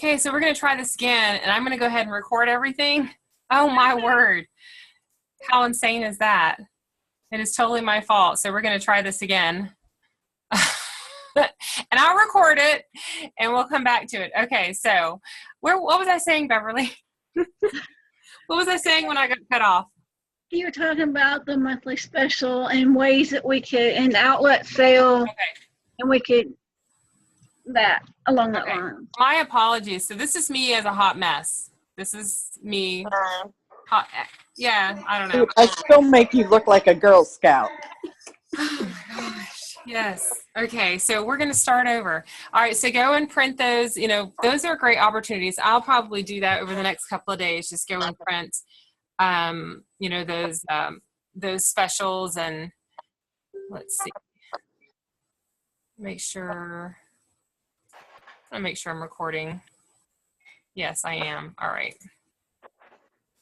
Okay, so we're going to try this again, and I'm going to go ahead and record everything. Oh, my word. How insane is that? It is totally my fault. So we're going to try this again. And I'll record it, and we'll come back to it. Okay, so what was I saying, Beverly? What was I saying when I got cut off? You were talking about the monthly special and ways that we could, and outlet sale, Okay. and we could, that, along that line. My apologies. So this is me as a hot mess. This is me. Hot, yeah, I don't know. I still make you look like a Girl Scout. Oh my gosh. Yes. Okay. So we're going to start over. All right. So go and print those. You know, those are great opportunities. I'll probably do that over the next couple of days. Just go and print, you know, those specials, and let's see. Make sure I'm recording. Yes, I am. All right.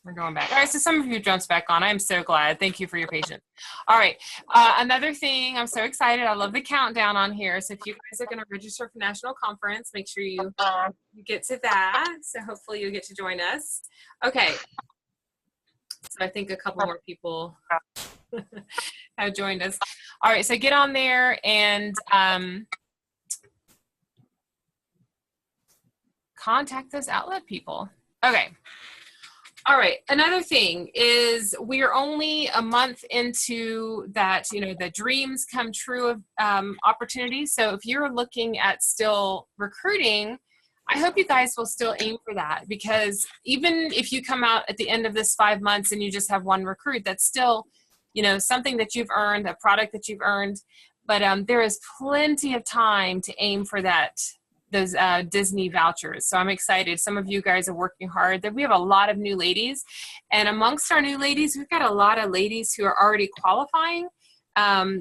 We're going back. All right, so some of you jumped back on. I'm so glad. Thank you for your patience. All right. Another thing, I'm so excited. I love the countdown on here. So if you guys are going to register for National Conference, make sure you get to that. So hopefully you'll get to join us. Okay. So I think a couple more people have joined us. All right, so get on there and contact those outlet people. Okay. All right. Another thing is we are only a month into that, you know, the dreams come true of opportunities. So if you're looking at still recruiting, I hope you guys will still aim for that, because even if you come out at the end of this 5 months and you just have one recruit, that's still, you know, something that you've earned, a product that you've earned. But there is plenty of time to aim for those Disney vouchers. So I'm excited. Some of you guys are working hard. We have a lot of new ladies, and amongst our new ladies, we've got a lot of ladies who are already qualifying,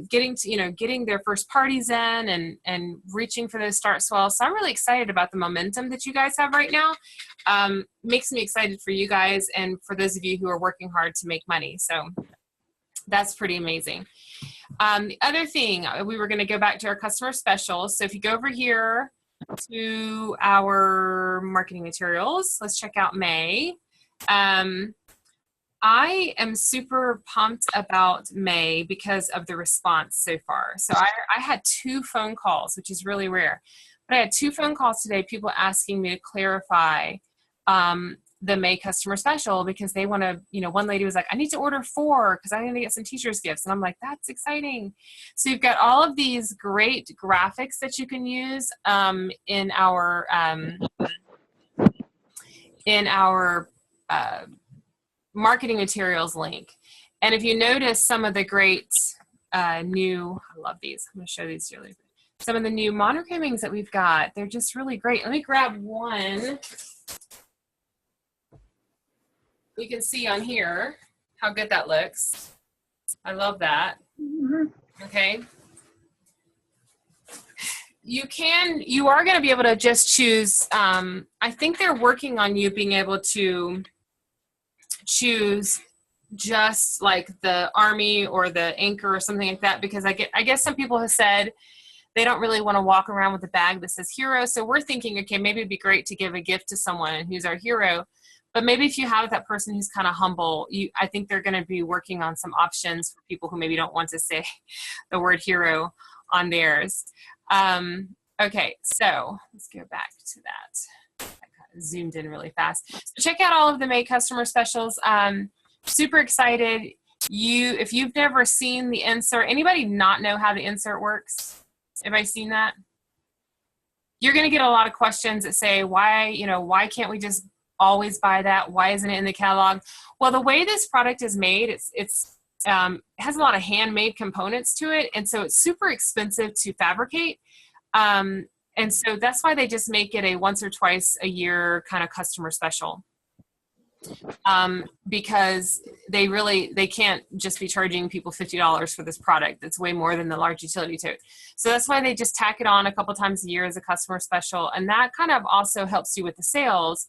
getting their first parties in and reaching for those start swells. So I'm really excited about the momentum that you guys have right now. Makes me excited for you guys and for those of you who are working hard to make money. So that's pretty amazing. The other thing, we were going to go back to our customer specials. So if you go over here to our marketing materials, let's check out May. I am super pumped about May because of the response so far. So I had 2 phone calls, which is really rare, but I had 2 phone calls today, people asking me to clarify the May customer special, because they want to, you know, one lady was like, I need to order 4 because I need to get some teacher's gifts. And I'm like, that's exciting. So you've got all of these great graphics that you can use in our marketing materials link. And if you notice some of the great new, I love these. I'm going to show these to you later. Some of the new monogramings that we've got, they're just really great. Let me grab one. You can see on here how good that looks. I love that. Okay. You are going to be able to just choose. I think they're working on you being able to choose just like the Army or the Anchor or something like that, because I guess some people have said they don't really want to walk around with a bag that says hero. So we're thinking, okay, maybe it'd be great to give a gift to someone who's our hero. But maybe if you have that person who's kind of humble, I think they're going to be working on some options for people who maybe don't want to say the word hero on theirs. Okay, so let's go back to that. I kind of zoomed in really fast. So check out all of the May customer specials. Super excited. If you've never seen the insert, anybody not know how the insert works? Everybody seen that? You're going to get a lot of questions that say, why can't we just always buy that? Why isn't it in the catalog? Well, the way this product is made, it has a lot of handmade components to it, and so it's super expensive to fabricate. And so that's why they just make it a once or twice a year kind of customer special. Because they can't just be charging people $50 for this product. It's way more than the large utility tote. So that's why they just tack it on a couple times a year as a customer special. And that kind of also helps you with the sales,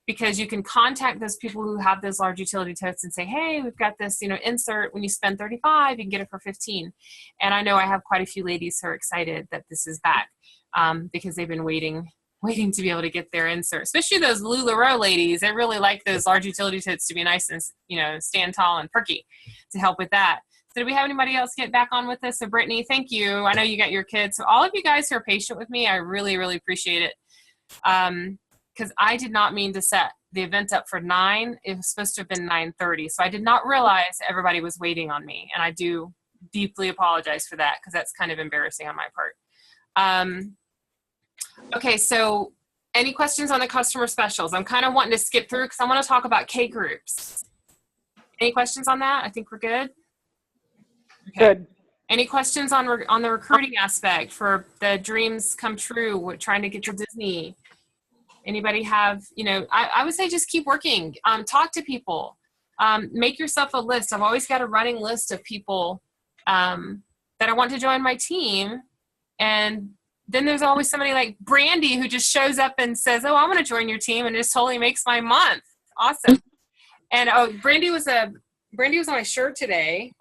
because you can contact those people who have those large utility totes and say, hey, we've got this, insert. When you spend $35, you can get it for $15. And I know I have quite a few ladies who are excited that this is back, because they've been waiting waiting to be able to get their insert, especially those LuLaRoe ladies. They really like those large utility totes to be nice and, stand tall and perky to help with that. So do we have anybody else get back on with us? So Brittany, thank you. I know you got your kids. So all of you guys who are patient with me, I really, really appreciate it. Because I did not mean to set the event up for 9. It was supposed to have been 9:30. So I did not realize everybody was waiting on me. And I do deeply apologize for that, because that's kind of embarrassing on my part. Okay, so any questions on the customer specials? I'm kind of wanting to skip through because I want to talk about K groups. Any questions on that? I think we're good. Okay. Good. Any questions on the recruiting aspect for the dreams come true, trying to get to Disney? Anybody have, I would say just keep working. Talk to people. Make yourself a list. I've always got a running list of people that I want to join my team. And then there's always somebody like Brandy who just shows up and says, oh, I want to join your team, and it just totally makes my month. Awesome. And Brandy was on my shirt today.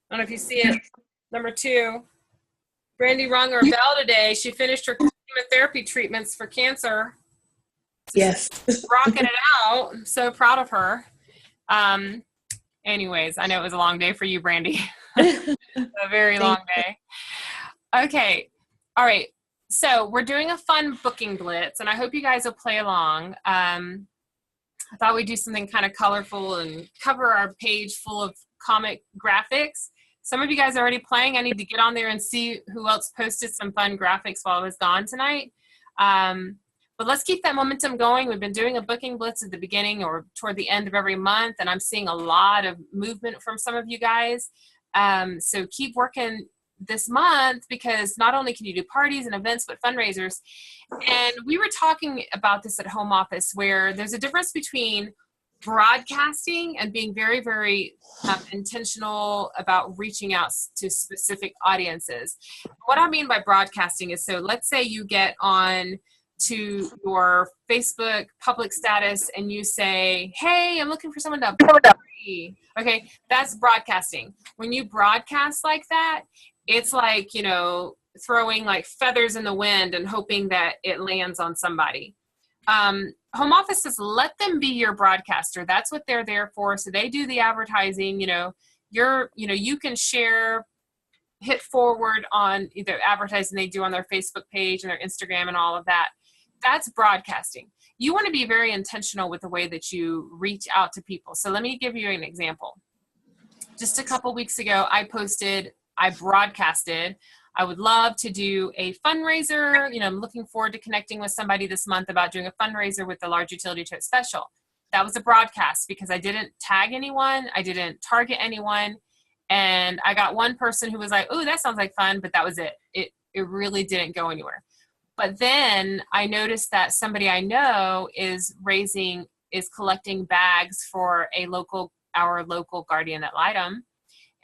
I don't know if you see it. Number 2. Brandy rung her bell today. She finished her chemotherapy treatments for cancer. Yes. Rocking it out. I'm so proud of her. Anyways, I know it was a long day for you, Brandy. A very long day. Okay. All right. So we're doing a fun booking blitz, and I hope you guys will play along. I thought we'd do something kind of colorful and cover our page full of comic graphics. Some of you guys are already playing. I need to get on there and see who else posted some fun graphics while I was gone tonight. But let's keep that momentum going. We've been doing a booking blitz at the beginning or toward the end of every month, and I'm seeing a lot of movement from some of you guys. So keep working this month, because not only can you do parties and events, but fundraisers. And we were talking about this at home office, where there's a difference between broadcasting and being very, very intentional about reaching out to specific audiences. What I mean by broadcasting is, so let's say you get on to your Facebook public status and you say, hey, I'm looking for someone to party. Okay, that's broadcasting. When you broadcast like that, it's like, throwing like feathers in the wind and hoping that it lands on somebody. Home offices, let them be your broadcaster. That's what they're there for. So they do the advertising. You can share, hit forward on either advertising they do on their Facebook page and their Instagram and all of that. That's broadcasting. You want to be very intentional with the way that you reach out to people. So let me give you an example. Just a couple weeks ago, I broadcasted, I would love to do a fundraiser. I'm looking forward to connecting with somebody this month about doing a fundraiser with the large utility tote special. That was a broadcast, because I didn't tag anyone. I didn't target anyone. And I got one person who was like, oh, that sounds like fun, but that was it. It really didn't go anywhere. But then I noticed that somebody I know is collecting bags for our local Guardian Ad Litem.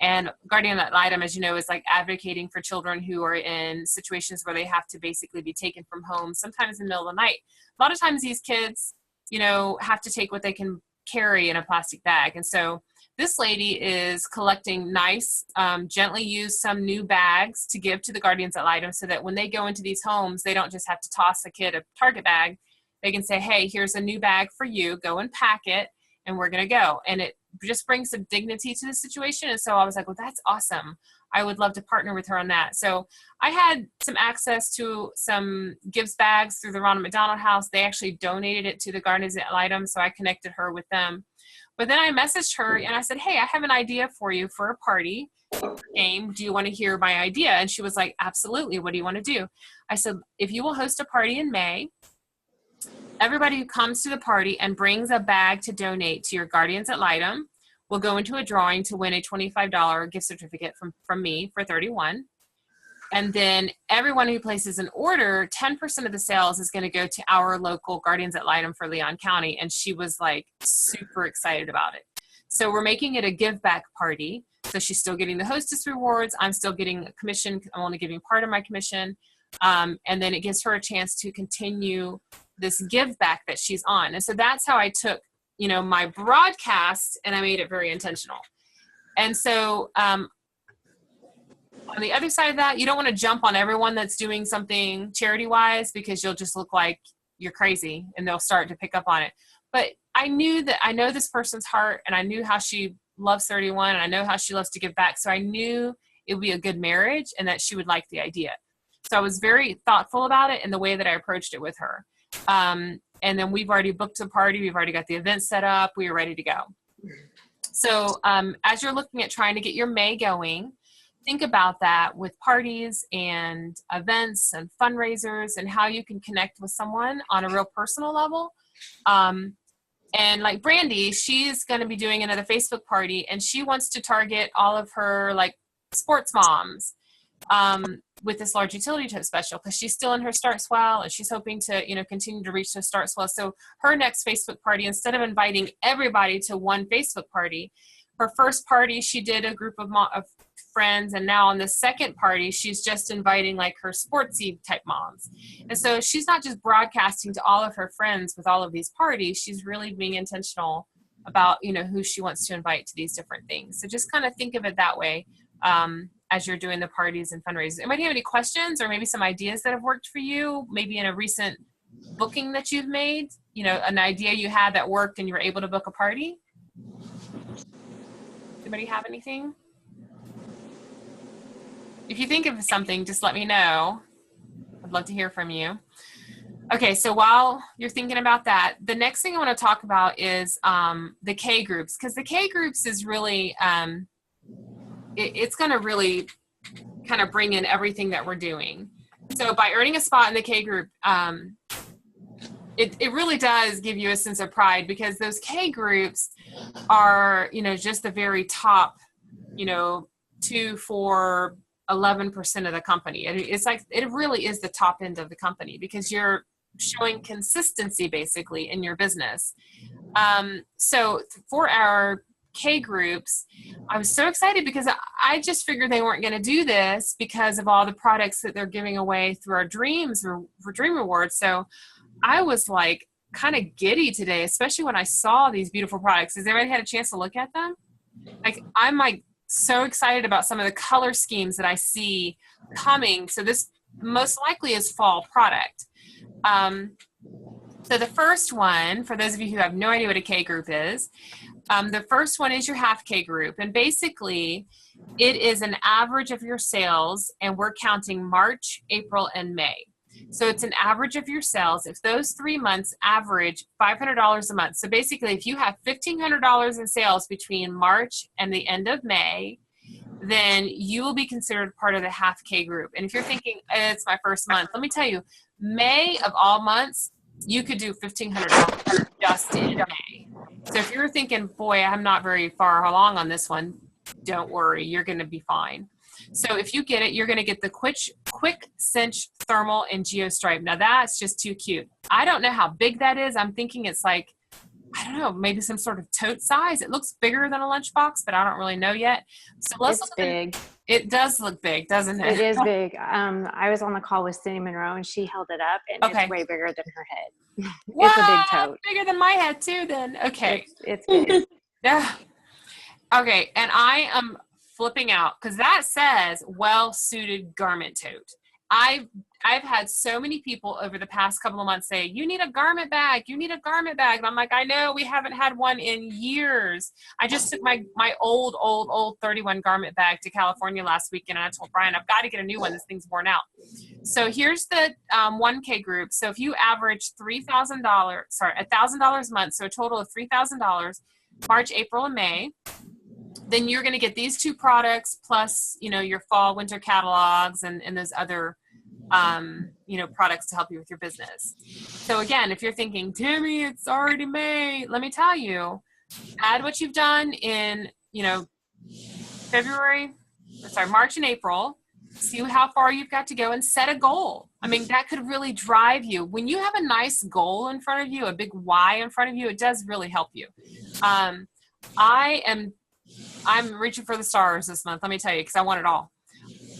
And Guardian Ad Litem, as you know, is like advocating for children who are in situations where they have to basically be taken from home, sometimes in the middle of the night. A lot of times these kids, have to take what they can carry in a plastic bag. And so this lady is collecting nice, gently used, some new bags to give to the Guardians Ad Litem, so that when they go into these homes, they don't just have to toss a kid a Target bag. They can say, hey, here's a new bag for you. Go and pack it, and we're going to go. And it just brings some dignity to the situation. And so I was like, well, that's awesome. I would love to partner with her on that. So I had some access to some Gibbs bags through the Ronald McDonald House. They actually donated it to the Guardians Ad Litem, so I connected her with them. But then I messaged her and I said, hey, I have an idea for you for a party game. Do you want to hear my idea? And she was like, absolutely. What do you want to do? I said, if you will host a party in May, everybody who comes to the party and brings a bag to donate to your Guardians Ad Litem will go into a drawing to win a $25 gift certificate from me for $31. And then everyone who places an order, 10% of the sales is going to go to our local Guardians Ad Litem for Leon County. And she was like super excited about it. So we're making it a give back party. So she's still getting the hostess rewards. I'm still getting a commission. I'm only giving part of my commission. And then it gives her a chance to continue this give back that she's on. And so that's how I took, my broadcast, and I made it very intentional. And so On the other side of that, you don't want to jump on everyone that's doing something charity-wise, because you'll just look like you're crazy and they'll start to pick up on it. But I know this person's heart, and I knew how she loves 31, and I know how she loves to give back. So I knew it would be a good marriage and that she would like the idea. So I was very thoughtful about it in the way that I approached it with her. And then we've already booked a party. We've already got the event set up. We are ready to go. So as you're looking at trying to get your May going, think about that with parties and events and fundraisers and how you can connect with someone on a real personal level. And like Brandy, she's going to be doing another Facebook party, and she wants to target all of her like sports moms with this large utility tote special, because she's still in her Start Swell and she's hoping to, continue to reach the Start Swell. So her next Facebook party, instead of inviting everybody to one Facebook party, her first party, she did a group of friends, and now on the second party, she's just inviting like her sportsy type moms. And so she's not just broadcasting to all of her friends with all of these parties, she's really being intentional about, who she wants to invite to these different things. So just kind of think of it that way as you're doing the parties and fundraisers. Anybody have any questions or maybe some ideas that have worked for you, maybe in a recent booking that you've made, an idea you had that worked and you were able to book a party? Anybody have anything? If you think of something, just let me know. I'd love to hear from you. Okay, so while you're thinking about that, the next thing I want to talk about is the K groups, because the K groups is really, it's going to really kind of bring in everything that we're doing. So by earning a spot in the K group, it really does give you a sense of pride, because those K groups are, just the very top, 2, 4, 11% of the company. And it's like, it really is the top end of the company, because you're showing consistency basically in your business. So for our K groups, I was so excited because I just figured they weren't going to do this because of all the products that they're giving away through our Dreams or for Dream Rewards. So I was like kind of giddy today, especially when I saw these beautiful products. Has everybody had a chance to look at them? Like, I'm like so excited about some of the color schemes that I see coming. So this most likely is fall product. So the first one, for those of you who have no idea what a K group is, the first one is your half K group. And basically it is an average of your sales, and we're counting March, April, and May. So it's an average of your sales. If those 3 months average $500 a month. So basically if you have $1,500 in sales between March and the end of May, then you will be considered part of the half K group. And if you're thinking, it's my first month, let me tell you, May of all months, you could do $1,500 just in May. So if you're thinking, boy, I'm not very far along on this one, don't worry, you're going to be fine. So if you get it, you're going to get the Quick Cinch Thermal and Geostripe. Now that's just too cute. I don't know how big that is. I'm thinking it's like, I don't know, maybe some sort of tote size. It looks bigger than a lunchbox, but I don't really know yet. So let's It's big. It does look big, doesn't it? It is big. I was on the call with Cindy Monroe, and she held it up, and Okay. It's way bigger than her head. Wow, It's a big tote. Bigger than my head too then. Okay. It's big. Yeah. Okay, and I am flipping out because that says well-suited garment tote. I've had so many people over the past couple of months say, you need a garment bag, you need a garment bag. And I'm like, I know, we haven't had one in years. I just took my old 31 garment bag to California last weekend, and I told Brian, I've got to get a new one. This thing's worn out. So here's the 1K group. So if you average $1,000 a month, so a total of $3,000, March, April, and May, then you're going to get these two products plus, your fall, winter catalogs and those other, products to help you with your business. So again, if you're thinking, Tammy, it's already May, let me tell you, add what you've done in, March and April, see how far you've got to go and set a goal. I mean, that could really drive you. When you have a nice goal in front of you, a big why in front of you, it does really help you. I'm reaching for the stars this month, let me tell you, because I want it all.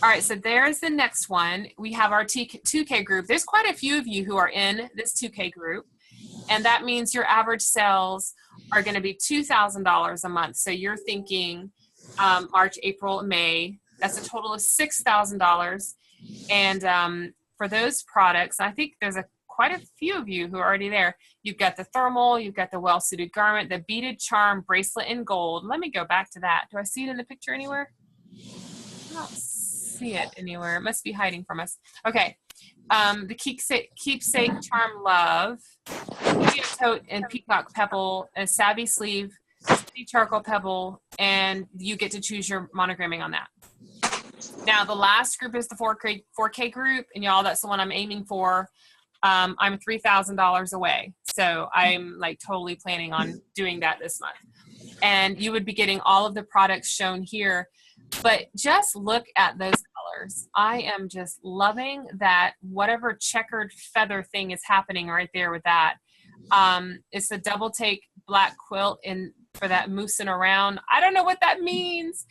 All right, so there's the next one. We have our 2K group. There's quite a few of you who are in this 2K group, and that means your average sales are going to be $2,000 a month. So you're thinking March, April, May, That's a total of $6,000. And for those products, I think there's quite a few of you who are already there. You've got the thermal, you've got the well-suited garment, the beaded charm bracelet in gold. Let me go back to that. Do I see it in the picture anywhere? I don't see it anywhere. It must be hiding from us. Okay. The keepsake charm love, Studio tote and peacock pebble, a savvy sleeve, city charcoal pebble, and you get to choose your monogramming on that. Now the last group is the 4K group, and y'all, that's the one I'm aiming for. I'm $3,000 away, so I'm like totally planning on doing that this month. And you would be getting all of the products shown here, but just look at those colors. I am just loving that whatever checkered feather thing is happening right there with that. It's a double take black quilt for that moosing around. I don't know what that means,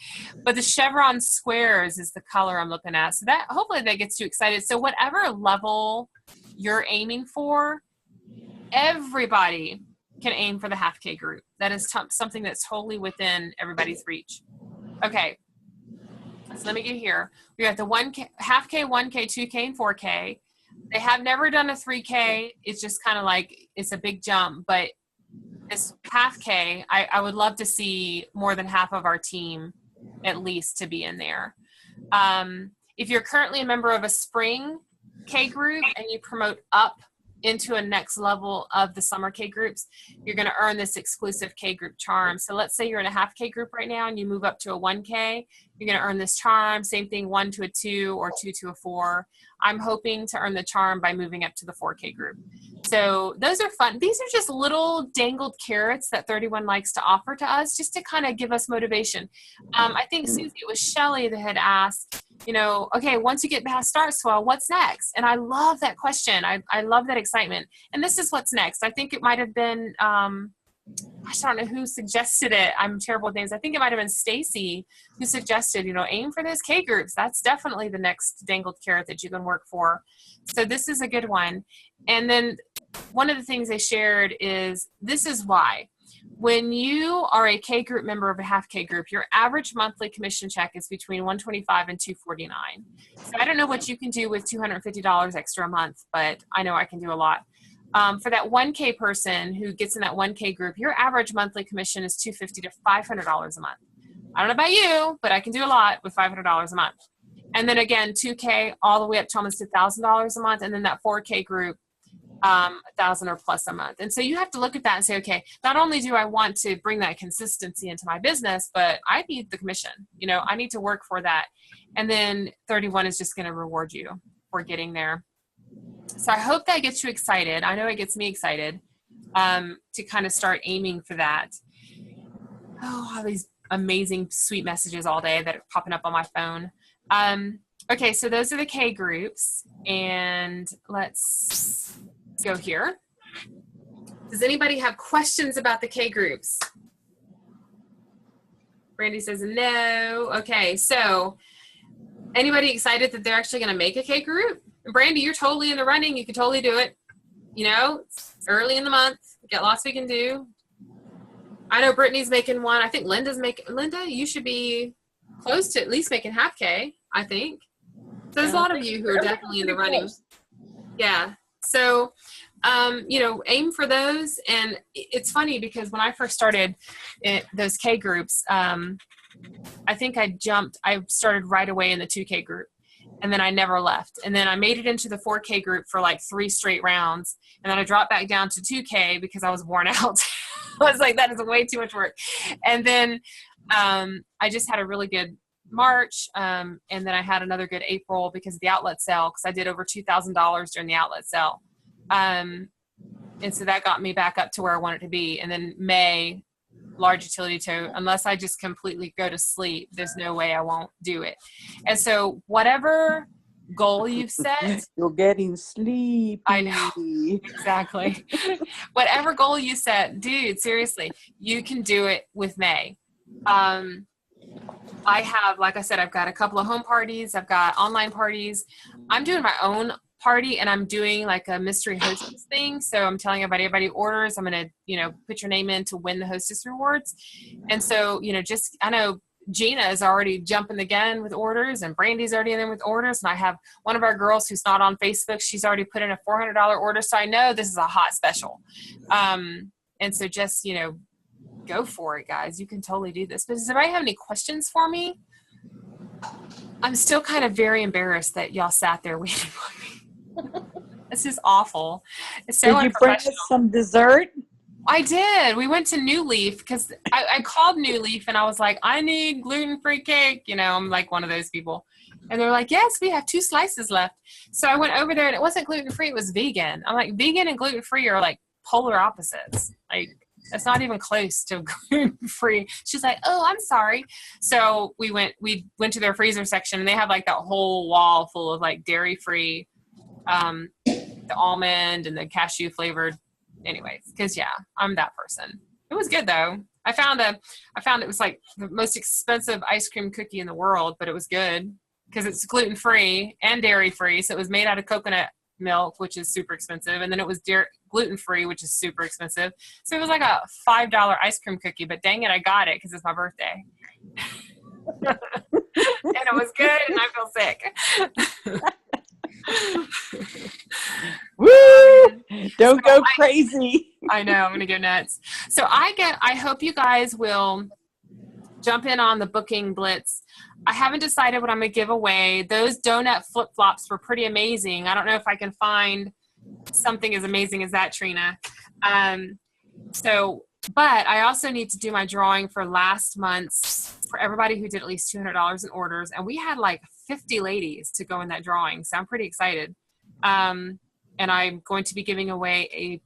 but the chevron squares is the color I'm looking at. So that hopefully that gets you excited. So whatever level you're aiming for, everybody can aim for the half K group. That is something that's totally within everybody's reach. Okay. So let me get here. We got the 1K, half K, 1K, 2K, and 4K. They have never done a 3K. It's just kind of like, it's a big jump, but this half K, I would love to see more than half of our team at least to be in there. If you're currently a member of a spring K group and you promote up into a next level of the summer K groups, you're going to earn this exclusive K group charm. So let's say you're in a half K group right now and you move up to a 1K, you're going to earn this charm. Same thing, 1 to a 2 or 2 to a 4. I'm hoping to earn the charm by moving up to the 4K group. So those are fun. These are just little dangled carrots that 31 likes to offer to us just to kind of give us motivation. I think, Susie, it was Shelly that had asked, you know, okay, once you get past Start Swell, what's next? And I love that question. I love that excitement. And this is what's next. I think it might have been, I don't know who suggested it. I'm terrible with names. I think it might have been Stacy who suggested, you know, aim for those K groups. That's definitely the next dangled carrot that you can work for. So this is a good one. And then one of the things they shared is, this is why. When you are a K group member of a half K group, your average monthly commission check is between $125 and $249. So I don't know what you can do with $250 extra a month, but I know I can do a lot. For that 1K person who gets in that 1K group, your average monthly commission is $250 to $500 a month. I don't know about you, but I can do a lot with $500 a month. And then again, 2K all the way up to almost $1,000 a month. And then that 4K group, 1,000 or plus a month. And so you have to look at that and say, okay, not only do I want to bring that consistency into my business, but I need the commission. You know, I need to work for that. And then 31 is just going to reward you for getting there. So I hope that gets you excited. I know it gets me excited to kind of start aiming for that. Oh, all these amazing, sweet messages all day that are popping up on my phone. Okay, so those are the K groups. And let's go here. Does anybody have questions about the K groups? Brandy says no. Okay, so anybody excited that they're actually going to make a K group? Brandy, you're totally in the running. You can totally do it. You know, it's early in the month. We've got lots we can do. I know Brittany's making one. I think Linda's making. Linda, you should be close to at least making half K, I think. So there's a lot of you who are definitely in the running. Yeah. So, you know, aim for those. And it's funny because when I first started those K groups, I think I started right away in the 2K group. And then I never left. And then I made it into the 4K group for like 3 straight rounds. And then I dropped back down to 2K because I was worn out. I was like, that is way too much work. And then I just had a really good March. And then I had another good April because of the outlet sale, because I did over $2,000 during the outlet sale. And so that got me back up to where I wanted to be. And then May, large utility tote, unless I just completely go to sleep, there's no way I won't do it. And so whatever goal you've set, You're getting sleepy. I know, exactly. Whatever goal you set, dude, seriously, you can do it with May. I have, like I said, I've got a couple of home parties. I've got online parties. I'm doing my own party, and I'm doing like a mystery hostess thing. So I'm telling everybody orders, I'm going to, you know, put your name in to win the hostess rewards. And so, you know, just, I know Gina is already jumping the gun with orders, and Brandy's already in there with orders. And I have one of our girls who's not on Facebook. She's already put in a $400 order. So I know this is a hot special. And so just, go for it, guys. You can totally do this. But does anybody have any questions for me? I'm still kind of very embarrassed that y'all sat there waiting on me. This is awful. It's so Did you bring us some dessert? I did. We went to New Leaf because I called New Leaf and I was like, I need gluten-free cake. I'm like one of those people. And they're like, yes, we have 2 slices left. So I went over there and it wasn't gluten-free. It was vegan. I'm like, vegan and gluten-free are like polar opposites. Like, it's not even close to gluten-free. She's like, oh, I'm sorry. So we went to their freezer section and they have like that whole wall full of like dairy-free, the almond and the cashew flavored. Anyways, because I'm that person. It was good though. I found it was like the most expensive ice cream cookie in the world, but it was good because it's gluten free and dairy free. So it was made out of coconut milk, which is super expensive, and then it was gluten free, which is super expensive. So it was like a $5 ice cream cookie. But dang it, I got it because it's my birthday, and it was good, and I feel sick. Woo! Don't go crazy. I know, I'm gonna go nuts. So I hope you guys will jump in on the booking blitz. I haven't decided what I'm gonna give away. Those donut flip-flops were pretty amazing. I don't know if I can find something as amazing as that, Trina. But I also need to do my drawing for last month's, for everybody who did at least $200 in orders. And we had like 50 ladies to go in that drawing. So I'm pretty excited. And I'm going to be giving away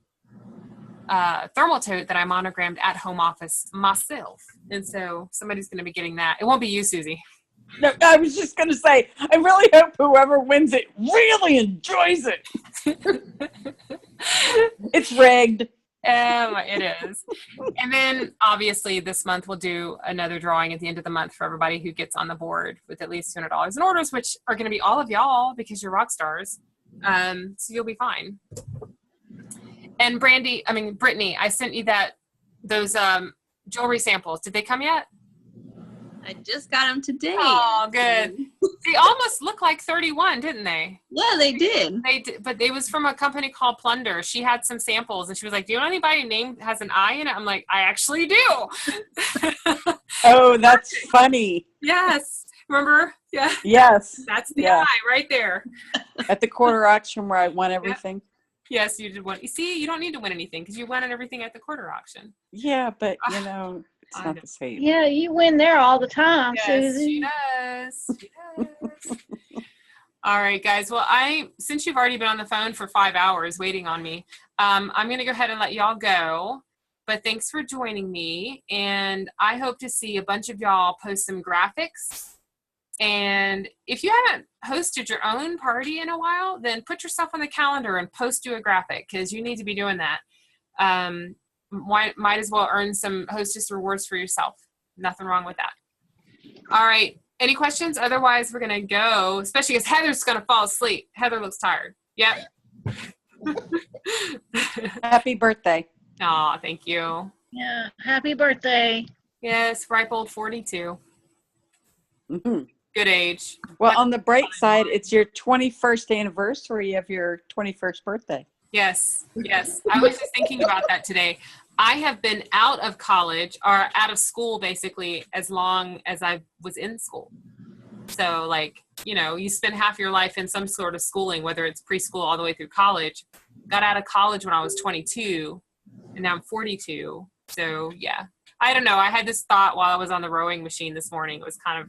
a thermal tote that I monogrammed at home office myself. And so somebody's going to be getting that. It won't be you, Susie. No, I was just going to say, I really hope whoever wins it really enjoys it. It's rigged. It is. And then obviously this month we'll do another drawing at the end of the month for everybody who gets on the board with at least $200 in orders, which are going to be all of y'all because you're rock stars. So you'll be fine. And Brittany, I sent you those jewelry samples. Did they come yet? I just got them today. Oh, good. They almost look like 31, didn't they? Yeah, they did. They did, but it was from a company called Plunder. She had some samples, and she was like, "Do you know anybody name has an I in it?" I'm like, "I actually do." Oh, that's funny. Yes. Remember? Yeah. Yes. That's the I right there. At the quarter auction where I won everything. Yes, you did win. You see, you don't need to win anything because you won everything at the quarter auction. Yeah, but it's not the same. Yeah, you win there all the time, Yes, Susie. she does. She does. All right, guys. Well, since you've already been on the phone for 5 hours waiting on me, I'm going to go ahead and let y'all go. But thanks for joining me, and I hope to see a bunch of y'all post some graphics. And if you haven't hosted your own party in a while, then put yourself on the calendar and post you a graphic because you need to be doing that. Might as well earn some hostess rewards for yourself. Nothing wrong with that. All right. Any questions? Otherwise, we're going to go, especially because Heather's going to fall asleep. Heather looks tired. Yep. Happy birthday. Aw, thank you. Yeah, happy birthday. Yes, ripe old 42. Mm-hmm. Good age. Well, on the bright side, it's your 21st anniversary of your 21st birthday. Yes, yes. I was just thinking about that today. I have been out of college or out of school basically as long as I was in school. So you spend half your life in some sort of schooling, whether it's preschool all the way through college. Got out of college when I was 22 and now I'm 42. So yeah, I don't know. I had this thought while I was on the rowing machine this morning. It was kind of,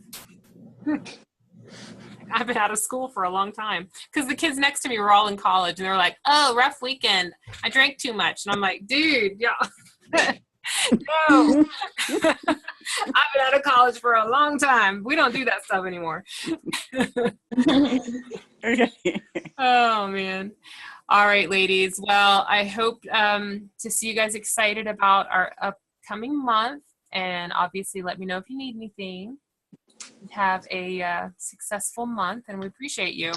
I've been out of school for a long time because the kids next to me were all in college and they were like, "Oh, rough weekend. I drank too much." And I'm like, dude, yeah, no, I've been out of college for a long time. We don't do that stuff anymore. Okay. Oh man. All right, ladies. Well, I hope to see you guys excited about our upcoming month, and obviously let me know if you need anything. Have a successful month, and we appreciate you.